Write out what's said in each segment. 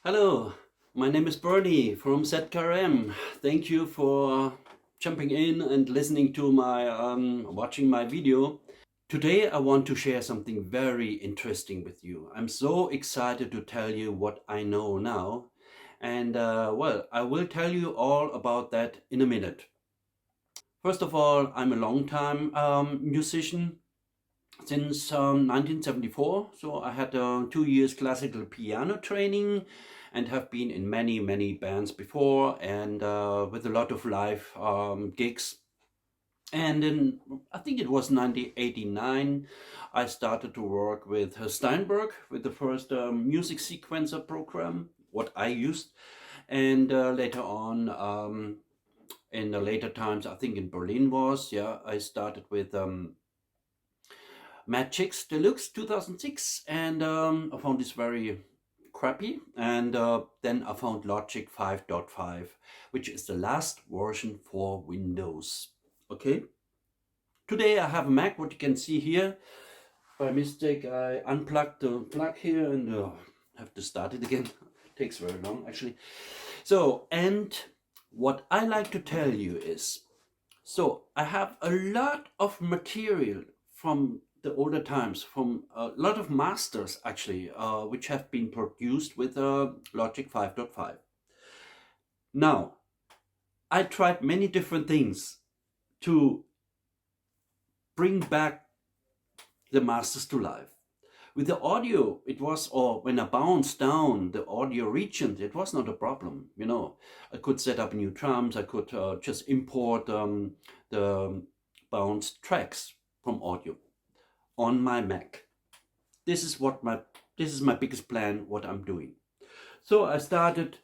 Hello, my name is Bernie from ZKRM. Thank you for jumping in and listening to my watching my video. Today I want to share something very interesting with you. I'm so excited to tell you what I know now, and well, I will tell you all about that in a minute. First of all, I'm a long-time musician since 1974, so I had 2 years classical piano training and have been in many bands before, and with a lot of live gigs. And in, I think it was 1989, I started to work with Steinberg with the first music sequencer program, what I used. And later on, in the later times, I think in Berlin I started with Magix Deluxe 2006, and I found this very crappy, and then I found Logic 5.5, which is the last version for Windows. Okay, today I have a Mac. What you can see here, by mistake I unplugged the plug here and have to start it again. Takes very long actually. So, and what I like to tell you is, so I have a lot of material from the older times, from a lot of masters actually, which have been produced with Logic 5.5. Now, I tried many different things to bring back the masters to life. With the audio, it was, or when I bounced down the audio regions, it was not a problem, you know. I could set up new drums, I could just import the bounced tracks from audio on my Mac. This is my biggest plan, what I'm doing. So I started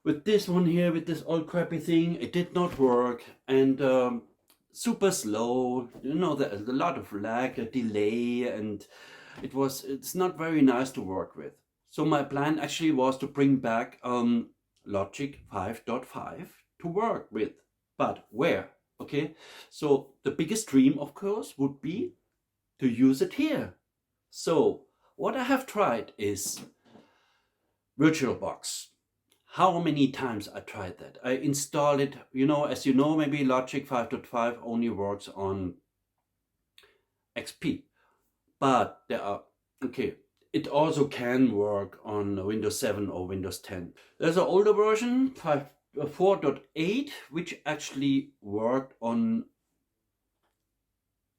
with this one here, with this old crappy thing. It did not work, and super slow, you know, there's a lot of lag, a delay, and it's not very nice to work with. So my plan actually was to bring back Logic 5.5 to work with. But where? Okay, so the biggest dream, of course, would be to use it here. So what I have tried is VirtualBox. How many times I tried that? I installed it, you know, as you know, maybe Logic 5.5 only works on XP. But there are, okay, it also can work on Windows 7 or Windows 10. There's an older version, 4.8, which actually worked on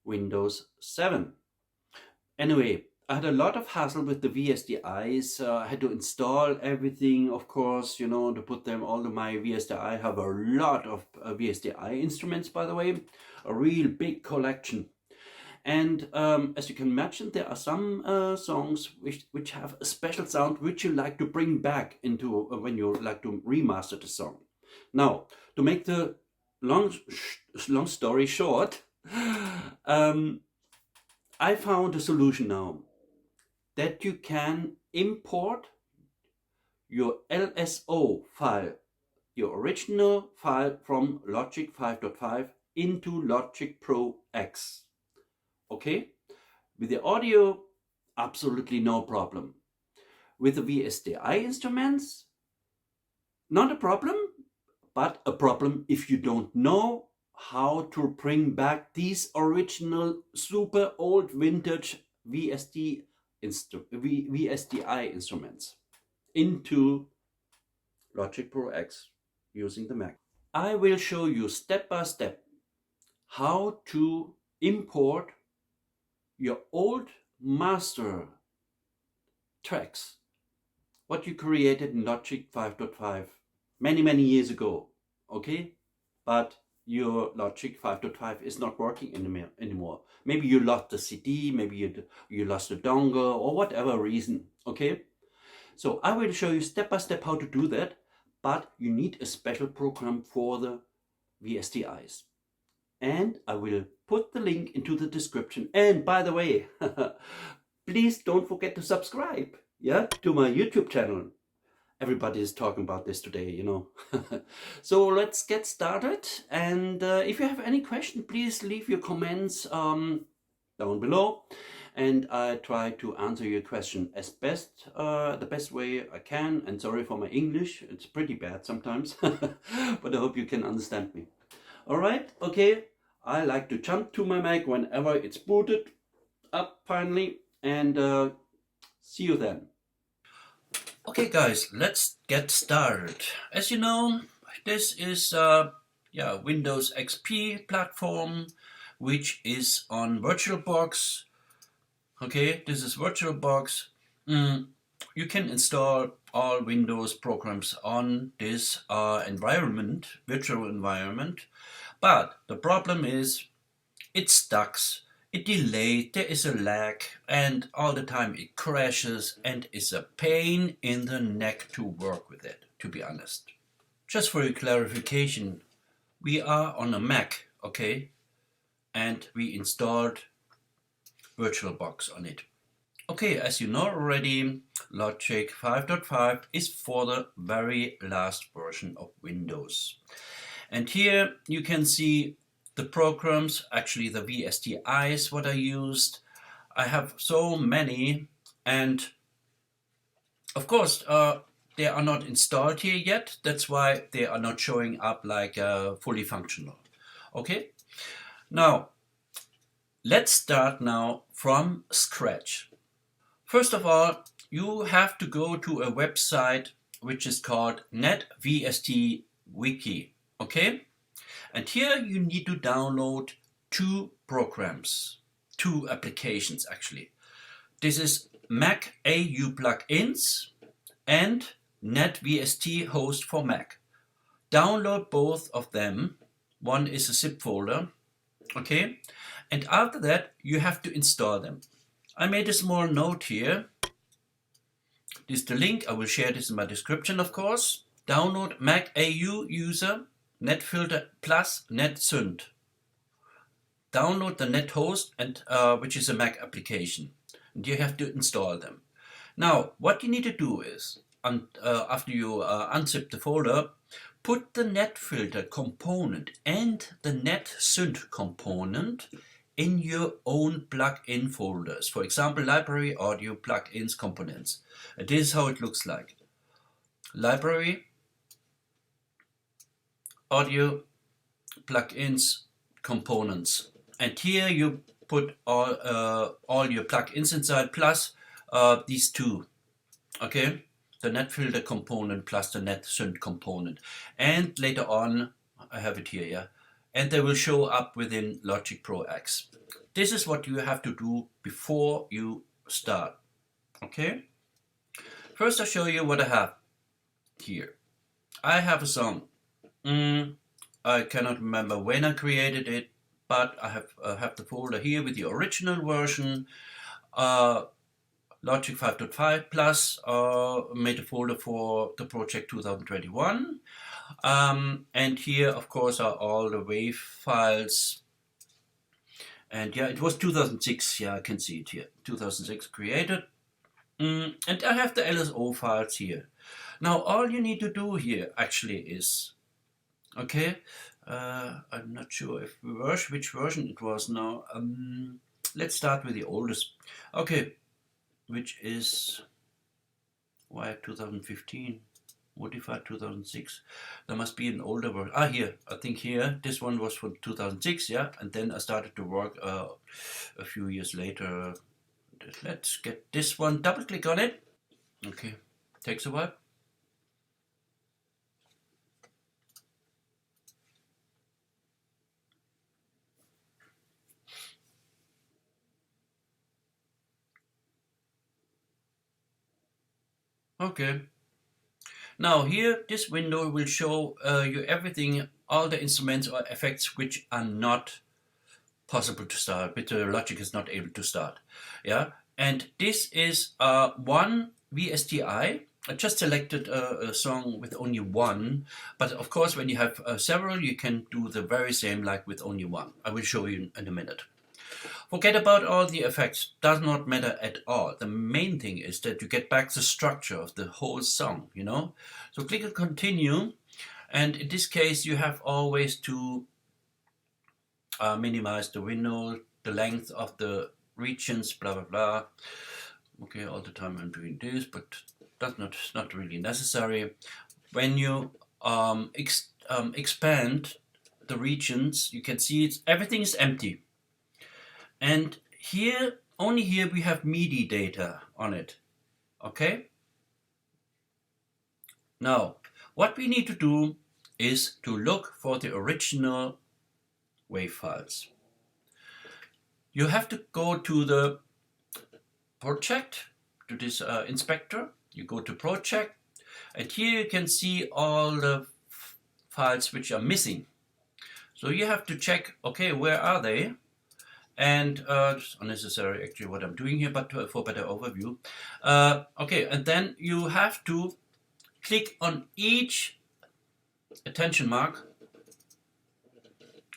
Windows 7. Anyway, I had a lot of hassle with the VSTIs. I had to install everything, of course, you know, to put them all in my VSTI. I have a lot of VSTI instruments, by the way, a real big collection. And as you can imagine, there are some songs which have a special sound which you like to bring back into when you like to remaster the song. Now, to make the long story short, I found a solution now that you can import your LSO file, your original file from Logic 5.5 into Logic Pro X. Okay, with the audio, absolutely no problem. With the VSTI instruments, not a problem, but a problem if you don't know how to bring back these original super old vintage VSTI instruments into Logic Pro X using the Mac. I will show you step by step how to import your old master tracks, what you created in Logic 5.5 many years ago, okay? But your Logic 5.5 is not working anymore. Maybe you lost the CD, maybe you lost the dongle, or whatever reason, okay? So I will show you step by step how to do that, but you need a special program for the VSTIs. And I will put the link into the description. And by the way, please don't forget to subscribe, yeah, to my YouTube channel. Everybody is talking about this today, you know. So let's get started. And if you have any question, please leave your comments down below. and I try to answer your question as the best way I can. And sorry for my English, it's pretty bad sometimes, but I hope you can understand me. All right, okay. I like to jump to my Mac whenever it's booted up finally, and see you then. Okay, guys, let's get started. As you know, this is Windows XP platform, which is on VirtualBox. Okay, this is VirtualBox. You can install all Windows programs on this virtual environment. But the problem is it stucks, it delays, there is a lag, and all the time it crashes and is a pain in the neck to work with it, to be honest. Just for your clarification, we are on a Mac, okay? And we installed VirtualBox on it. Okay, as you know already, Logic 5.5 is for the very last version of Windows. And here you can see the programs, actually the VSTIs, what I used. I have so many, and of course they are not installed here yet. That's why they are not showing up like fully functional. Okay, now let's start now from scratch. First of all, you have to go to a website which is called NetVST Wiki. Okay, and here you need to download two programs, two applications actually. This is Mac AU plugins and NetVSTHost for Mac. Download both of them. One is a zip folder, okay? And after that, you have to install them. I made a small note here. This is the link. I will share this in my description, of course. Download Mac AU user NetFilter plus NetSynth. Download the NetHost, and which is a Mac application. And you have to install them. Now, what you need to do is, after you unzip the folder, put the NetFilter component and the NetSynth component in your own plugin folders. For example, library, audio, plugins, components. And this is how it looks like. Library, audio, plugins, components. And here you put all your plugins inside, plus these two. Okay, the NetFilter component plus the NetSynth component. And later on, I have it here, yeah. And they will show up within Logic Pro X. This is what you have to do before you start. Okay? First I'll show you what I have here. I have a song. I cannot remember when I created it, but I have the folder here with the original version. Logic 5.5 plus made a folder for the project 2021. And here, of course, are all the WAV files. And yeah, it was 2006. Yeah, I can see it here. 2006 created. And I have the LSO files here. Now, all you need to do here actually is, okay, I'm not sure which version it was now. Let's start with the oldest. Okay, which is 2015. Modified 2006. There must be an older version. Here, I think here, this one was from 2006, yeah, and then I started to work a few years later. Let's get this one, double click on it. Okay, takes a while. Okay. Now here, this window will show you everything, all the instruments or effects which are not possible to start, which the Logic is not able to start. Yeah, and this is one VSTI. I just selected a song with only one, but of course when you have several, you can do the very same like with only one. I will show you in a minute. Forget about all the effects, does not matter at all. The main thing is that you get back the structure of the whole song, you know. So click on continue, and in this case you have always to minimize the window, the length of the regions, blah blah blah. Okay, all the time I'm doing this, but that's not really necessary. When you expand the regions, you can see everything is empty. And here, only here we have MIDI data on it. Okay? Now, what we need to do is to look for the original WAV files. You have to go to the project, to this inspector. You go to project, and here you can see all the files which are missing. So you have to check, okay, where are they? And it's unnecessary actually what I'm doing here, but for better overview. Okay, and then you have to click on each attention mark,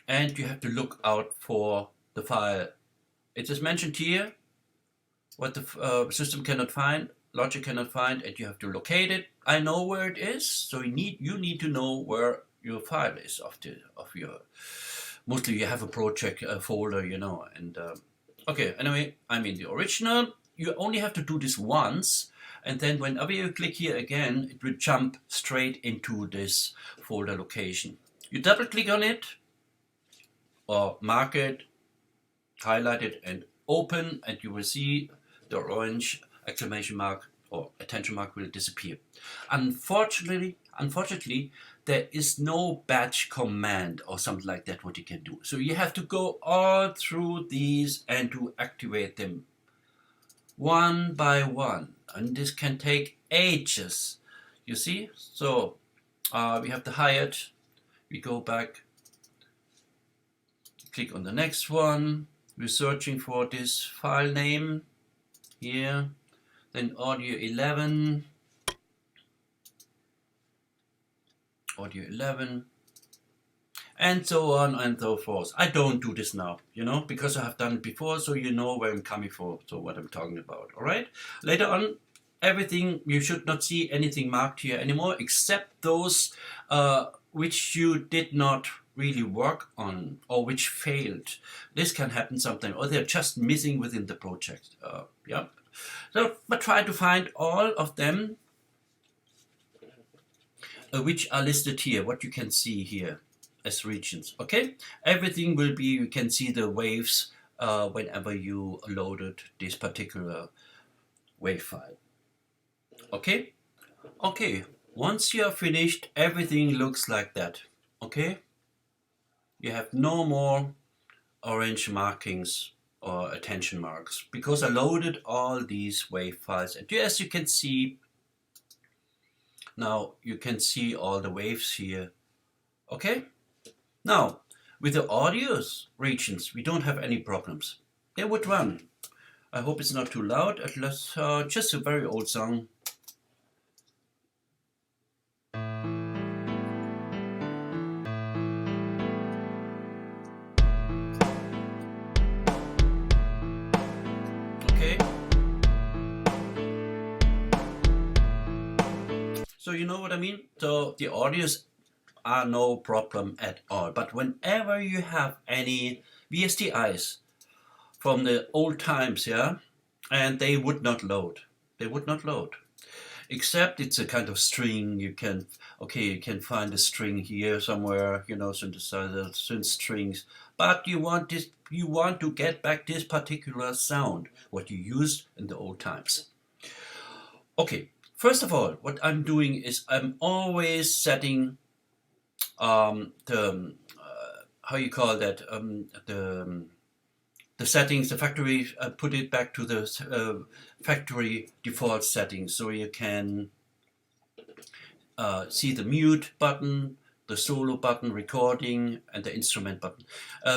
and you have to look out for the file. It is mentioned here what the system cannot find, Logic cannot find, and you have to locate it. I know where it is, so you need to know where your file is of your. Mostly you have a project folder, you know. And okay, anyway, I'm in the original. You only have to do this once, and then whenever you click here again, it will jump straight into this folder location. You double click on it, or mark it, highlight it, and open, and you will see the orange exclamation mark or attention mark will disappear. Unfortunately, there is no batch command or something like that what you can do. So you have to go all through these and to activate them one by one. And this can take ages, you see? So we have to hide it. We go back, click on the next one. We're searching for this file name here. Then audio 11. Audio 11, and so on and so forth. I don't do this now, you know, because I have done it before, so you know where I'm coming from, so what I'm talking about, all right? Later on, everything, you should not see anything marked here anymore, except those which you did not really work on, or which failed. This can happen sometimes, or they're just missing within the project, yeah. So, but try to find all of them which are listed here, what you can see here as regions. Okay, everything will be, you can see the waves whenever you loaded this particular wave file. Okay, once you are finished, everything looks like that. Okay, you have no more orange markings or attention marks because I loaded all these wave files, and as you can see, now you can see all the waves here. Okay, now with the audio regions we don't have any problems. They would run. I hope it's not too loud. Let's just a very old song. Okay, so you know what I mean? So the audios are no problem at all. But whenever you have any VSTIs from the old times, yeah, and they would not load. They would not load. Except it's a kind of string. You can find a string here somewhere, you know, synthesizer, synth strings. But you want to get back this particular sound, what you used in the old times. Okay, first of all, what I'm doing is I'm always setting the how you call that, the settings, the factory, put it back to the factory default settings, so you can see the mute button, the solo button, recording, and the instrument button.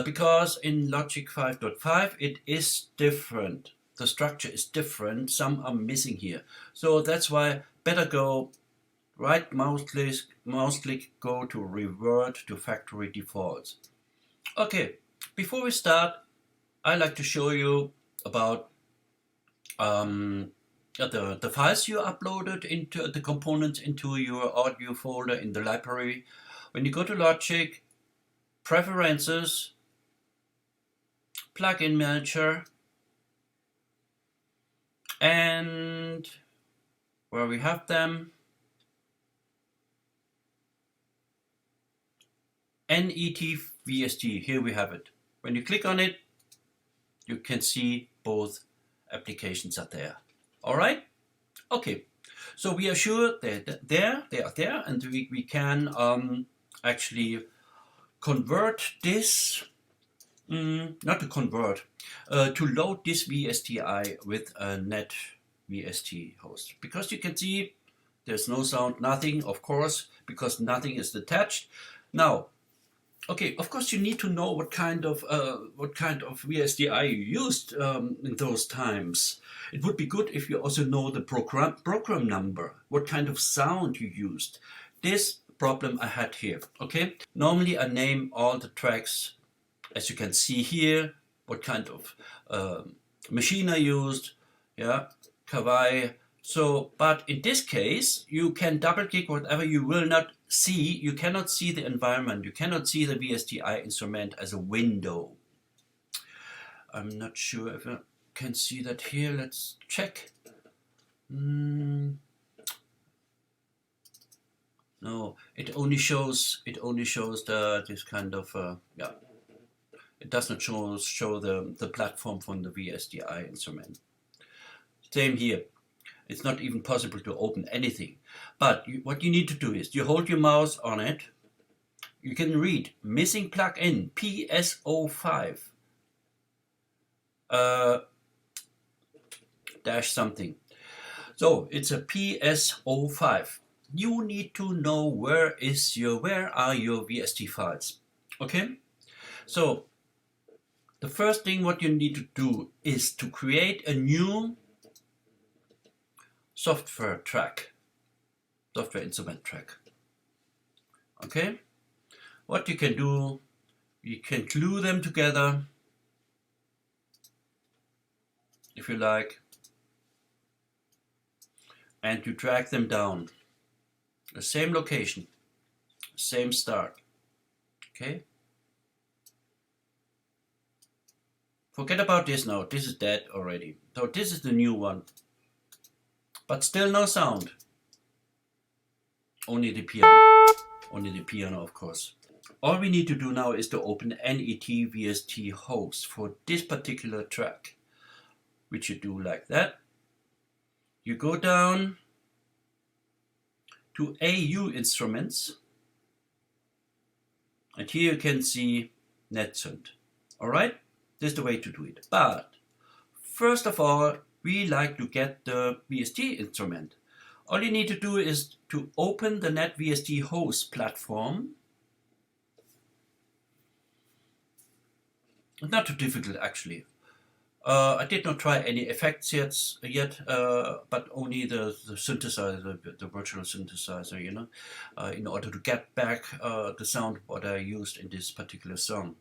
Because in Logic 5.5 it is different. The structure is different. Some are missing here. So that's why better go right mouse click, go to revert to factory defaults. Okay, before we start, I like to show you about the files you uploaded into the components into your audio folder in the library. When you go to Logic, Preferences, Plugin Manager, And where we have them, NetVST, here we have it. When you click on it, you can see both applications are there. All right? Okay. So we are sure that they are there, and we can actually convert this, not to convert, to load this VSTI with a NetVST host. Because you can see there's no sound, nothing, of course, because nothing is attached. Now, okay, of course you need to know what kind of VSTI you used in those times. It would be good if you also know the program number, what kind of sound you used. This problem I had here, okay? Normally I name all the tracks, as you can see here, what kind of machine I used, yeah, Kawaii. So, but in this case, you can double click whatever. You will not see, you cannot see the environment, you cannot see the VSTI instrument as a window. I'm not sure if I can see that here. Let's check. No, it only shows this kind of yeah. It does not show the platform from the VSTI instrument. Same here. It's not even possible to open anything. But what you need to do is you hold your mouse on it. You can read missing plugin PS05 dash something. So it's a PS05. You need to know where are your VST files. Okay? So the first thing what you need to do is to create a new software instrument track. Okay? What you can do, you can glue them together if you like, and you drag them down. The same location, same start. Okay? Forget about this now, this is dead already. So this is the new one. But still no sound. Only the piano, of course. All we need to do now is to open NetVSTHost for this particular track, which you do like that. You go down to AU Instruments, and here you can see NetSynth. All right, this is the way to do it. But first of all, we like to get the VST instrument. All you need to do is to open the NetVSTHost platform. It's not too difficult actually. I did not try any effects yet, but only the synthesizer, the virtual synthesizer, you know, in order to get back the sound what I used in this particular song.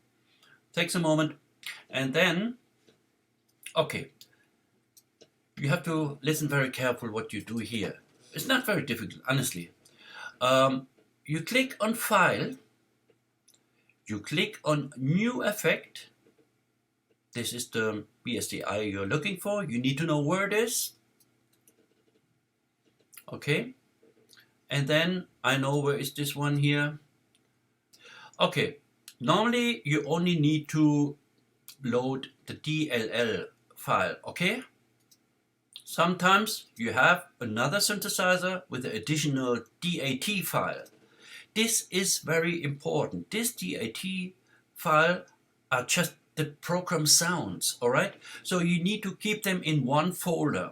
Takes a moment, and then, okay, you have to listen very careful what you do here. It's not very difficult, honestly. You click on File, you click on New Effect. This is the VSTI you're looking for. You need to know where it is. Okay. And then I know where is this one here. Okay. Normally you only need to load the DLL file. Okay. Sometimes you have another synthesizer with an additional DAT file. This is very important. This DAT file are just the program sounds, all right? So you need to keep them in one folder,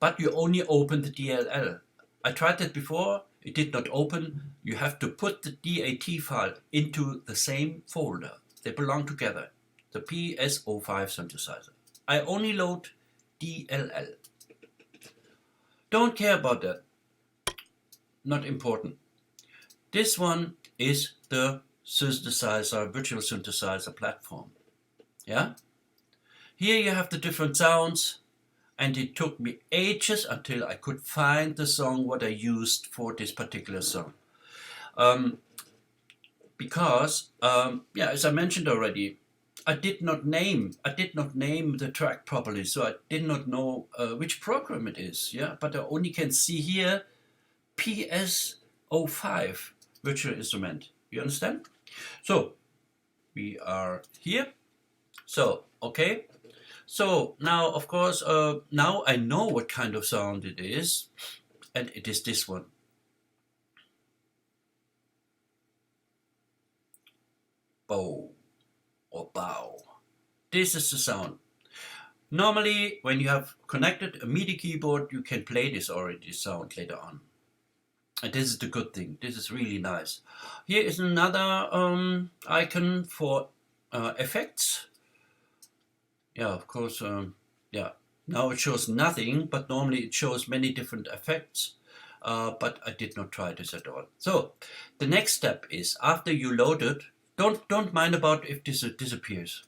but you only open the DLL. I tried that before, it did not open. You have to put the DAT file into the same folder. They belong together, the PS05 synthesizer. I only load DLL. Don't care about that, not important. This one is the synthesizer, virtual synthesizer platform. Yeah? Here you have the different sounds, and it took me ages until I could find the song what I used for this particular song. Because, yeah, as I mentioned already, I did not name the track properly, so I did not know which program it is. Yeah, but I only can see here PS05 virtual instrument. You understand? So we are here. So okay. So now, of course, now I know what kind of sound it is, and it is this one. Bow or bow. This is the sound. Normally, when you have connected a MIDI keyboard, you can play this sound later on. And this is the good thing. This is really nice. Here is another icon for effects. Yeah, of course, yeah. Now it shows nothing, but normally it shows many different effects. But I did not try this at all. So the next step is, after you load it, don't mind about if this disappears.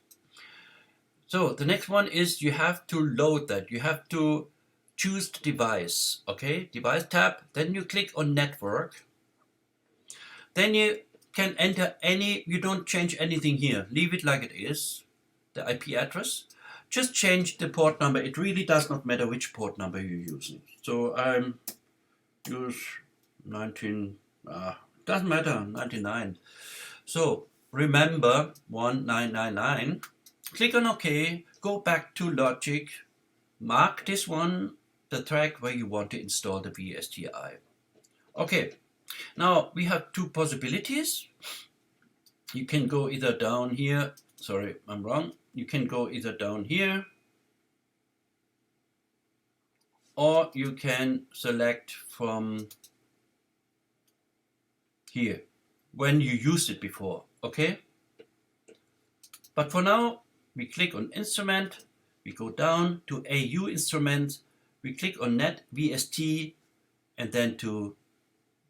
So the next one is, you have to load that. You have to choose the device. Okay, device tab. Then you click on network. Then you can enter any. You don't change anything here. Leave it like it is. The IP address. Just change the port number. It really does not matter which port number you're using. So I'm use 19. Doesn't matter, 99. So remember 1999. Click on OK. Go back to Logic. Mark this one, the track where you want to install the VSTI. Okay. Now we have two possibilities. You can go either down here. Sorry, I'm wrong. You can go either down here, or you can select from here when you used it before. Okay. But for now, we click on Instrument. We go down to AU Instruments. We click on NetVST and then to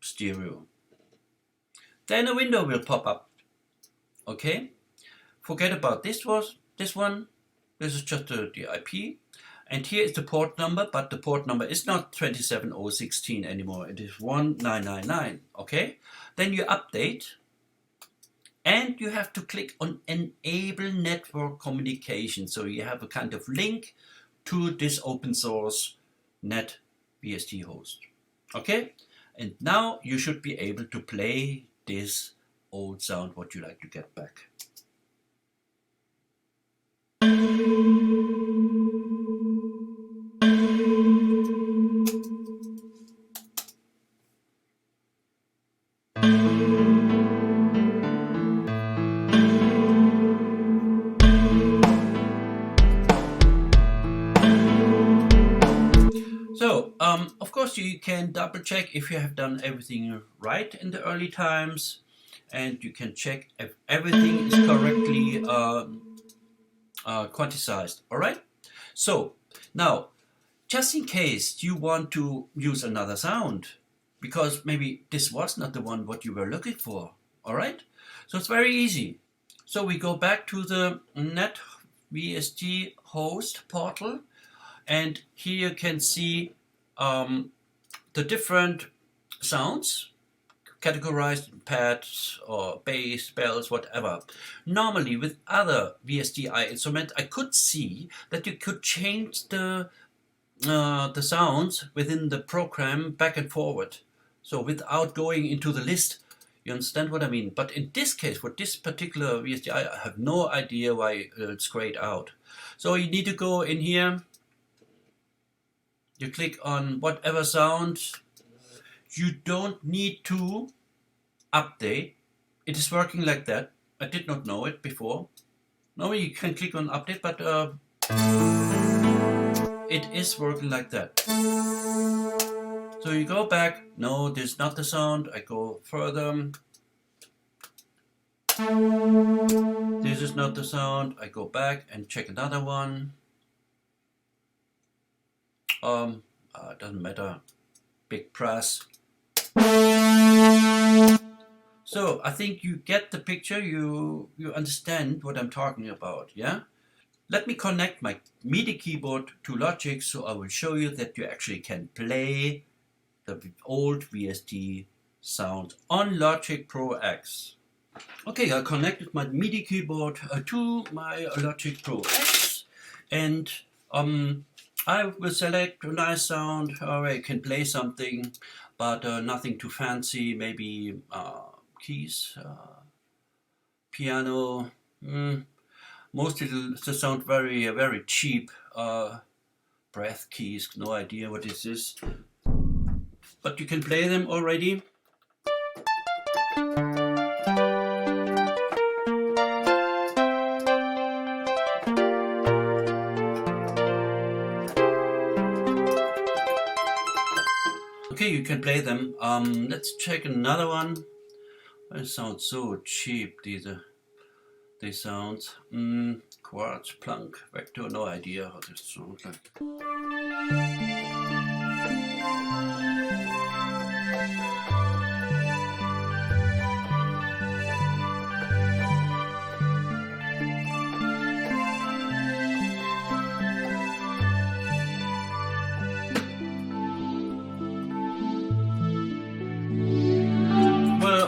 Stereo. Then a window will pop up. Okay. Forget about this one. This is just the IP. And here is the port number, but the port number is not 27016 anymore. It is 1999. Okay. Then you update. And you have to click on Enable Network Communication. So you have a kind of link to this open source NetVSTHost. Okay? And now you should be able to play this old sound, what you like to get back. Of course, you can double check if you have done everything right in the early times, and you can check if everything is correctly quantized. All right. So now, just in case you want to use another sound, because maybe this was not the one what you were looking for. All right. So it's very easy. So we go back to the NetVSTHost portal, and here you can see the different sounds categorized in pads or bass, bells, whatever. Normally with other VSTI instruments, I could see that you could change the sounds within the program back and forward. So without going into the list, you understand what I mean? But in this case, for this particular VSTI, I have no idea why it's grayed out. So you need to go in here. You click on whatever sound. You don't need to update. It is working like that. I did not know it before. Normally you can click on update, but it is working like that. So you go back. No, this is not the sound. I go further. This is not the sound. I go back and check another one. It doesn't matter. Big press. So I think you get the picture. You understand what I'm talking about, yeah? Let me connect my MIDI keyboard to Logic, so I will show you that you actually can play the old VST sound on Logic Pro X. Okay, I connected my MIDI keyboard to my Logic Pro X, and I will select a nice sound, or I can play something, but nothing too fancy, maybe keys, piano. Mostly they sound very, very cheap. Breath keys, no idea what this is, but you can play them already. Okay, you can play them. Let's check another one. They sound so cheap, these sounds. Quartz, Planck, Vector, no idea how this sounds like.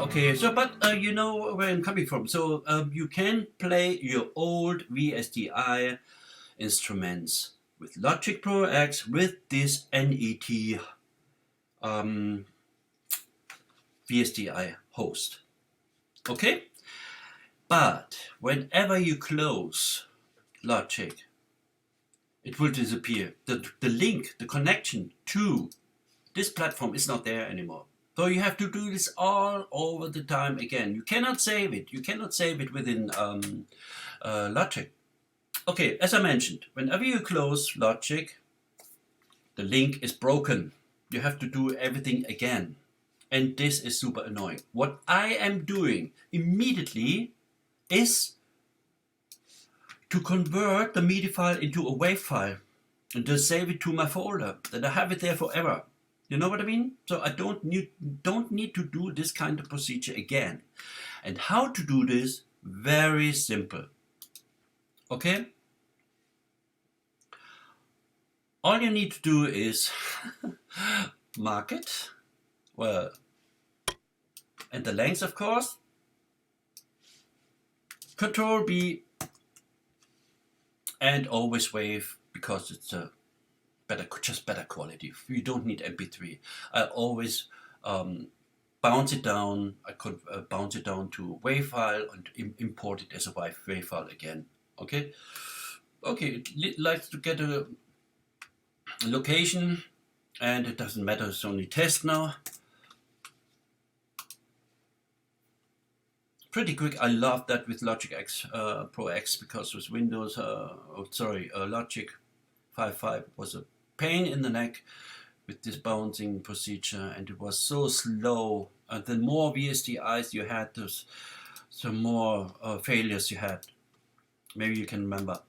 Okay, so but you know where I'm coming from. So you can play your old VSTI instruments with Logic Pro X with this NET VSTI host. Okay, but whenever you close Logic, it will disappear. The link, the connection to this platform is not there anymore. So you have to do this all over the time again. You cannot save it. You cannot save it within Logic. Okay, as I mentioned, whenever you close Logic, the link is broken. You have to do everything again. And this is super annoying. What I am doing immediately is to convert the MIDI file into a WAV file and just save it to my folder. Then I have it there forever. You know what I mean? So I don't need to do this kind of procedure again. And how to do this? Very simple. Okay? All you need to do is mark it. Well, and the length, of course. Control B, and always WAV, because it's a better quality. You don't need MP3. I always bounce it down. I could bounce it down to a WAV file and import it as a WAV file again. Okay. Okay. It likes to get a location, and it doesn't matter. It's only test now. Pretty quick. I love that with Logic X Pro X, because with Windows, Logic 5.5 was a pain in the neck with this bouncing procedure, and it was so slow. And the more VSTIs you had, the more failures you had. Maybe you can remember.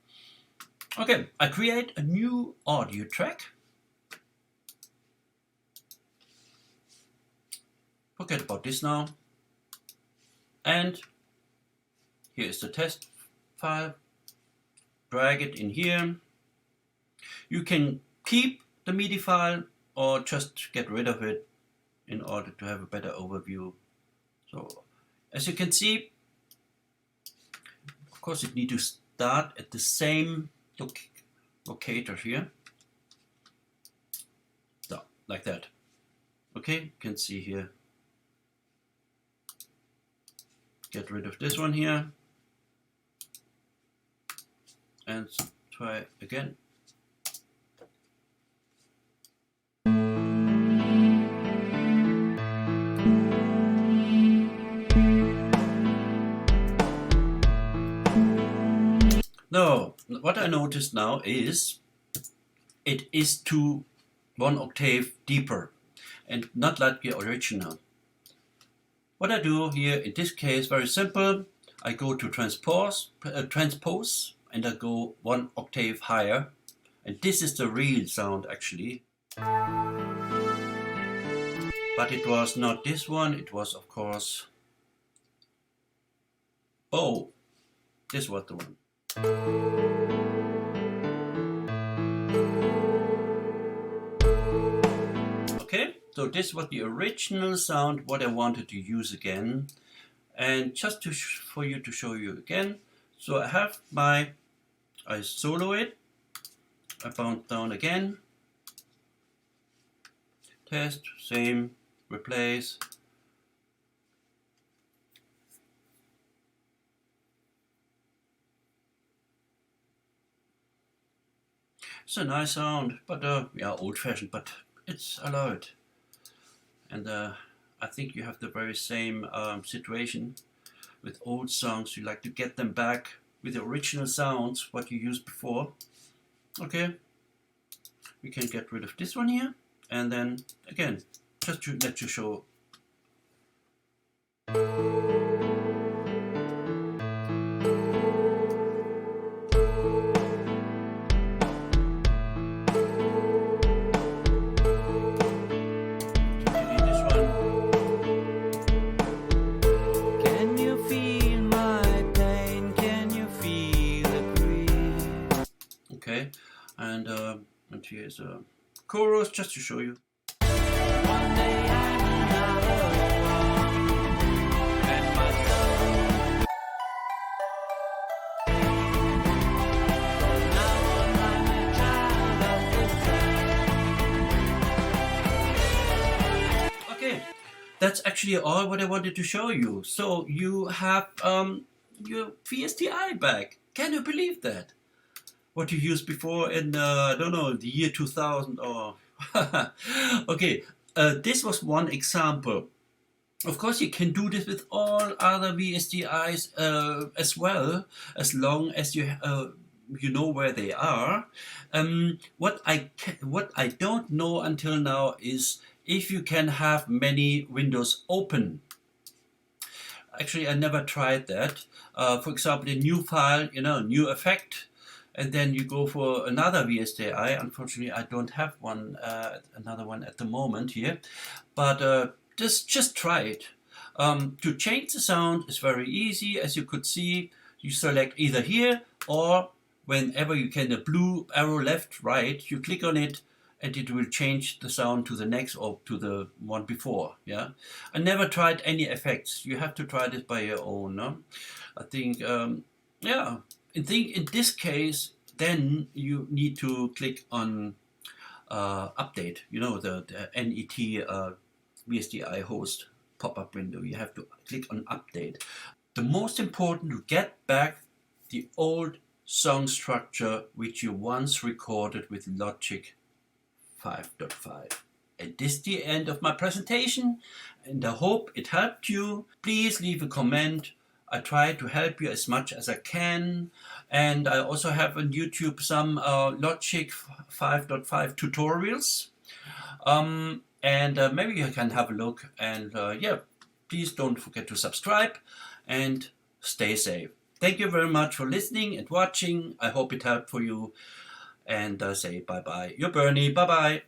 Okay, I create a new audio track. Forget about this now. And here is the test file. Drag it in here. You can keep the MIDI file or just get rid of it in order to have a better overview. So as you can see, of course, you need to start at the same locator here. So, like that. Okay, you can see here. Get rid of this one here. And try again. Now, what I noticed now is it is to 1 octave deeper and not like the original. What I do here in this case, very simple. I go to Transpose, and I go 1 octave higher. And this is the real sound actually. But it was not this one, it was of course, oh, this was the one. Okay, so this was the original sound, what I wanted to use again. And just for you to show you again, so I solo it, I bounce down again, test, same, replace. It's a nice sound, but yeah, old-fashioned, but it's allowed. And I think you have the very same situation with old songs. You like to get them back with the original sounds, what you used before. Okay, we can get rid of this one here, and then again, just to let you show. Okay, and here's a chorus just to show you. Okay, that's actually all what I wanted to show you. So you have your VSTI back. Can you believe that? What you used before in, I don't know, the year 2000 or... Okay, this was one example. Of course, you can do this with all other VSTIs as well, as long as you know where they are. What I don't know until now is if you can have many windows open. Actually, I never tried that. For example, a new file, new effect, and then you go for another VSTI. Unfortunately, I don't have one, another one at the moment here, but just try it. To change the sound is very easy. As you could see, you select either here or whenever you can, the blue arrow left, right, you click on it and it will change the sound to the next or to the one before. Yeah, I never tried any effects. You have to try this by your own. No? I think, yeah. I think in this case, then you need to click on update, the NET VSTI host pop-up window. You have to click on update. The most important, to get back the old song structure which you once recorded with Logic 5.5. And this is the end of my presentation, and I hope it helped you. Please leave a comment. I try to help you as much as I can, and I also have on YouTube some Logic 5.5 tutorials, and maybe you can have a look, and yeah, please don't forget to subscribe and stay safe. Thank you very much for listening and watching. I hope it helped for you, and say bye bye. You're Bernie. Bye bye.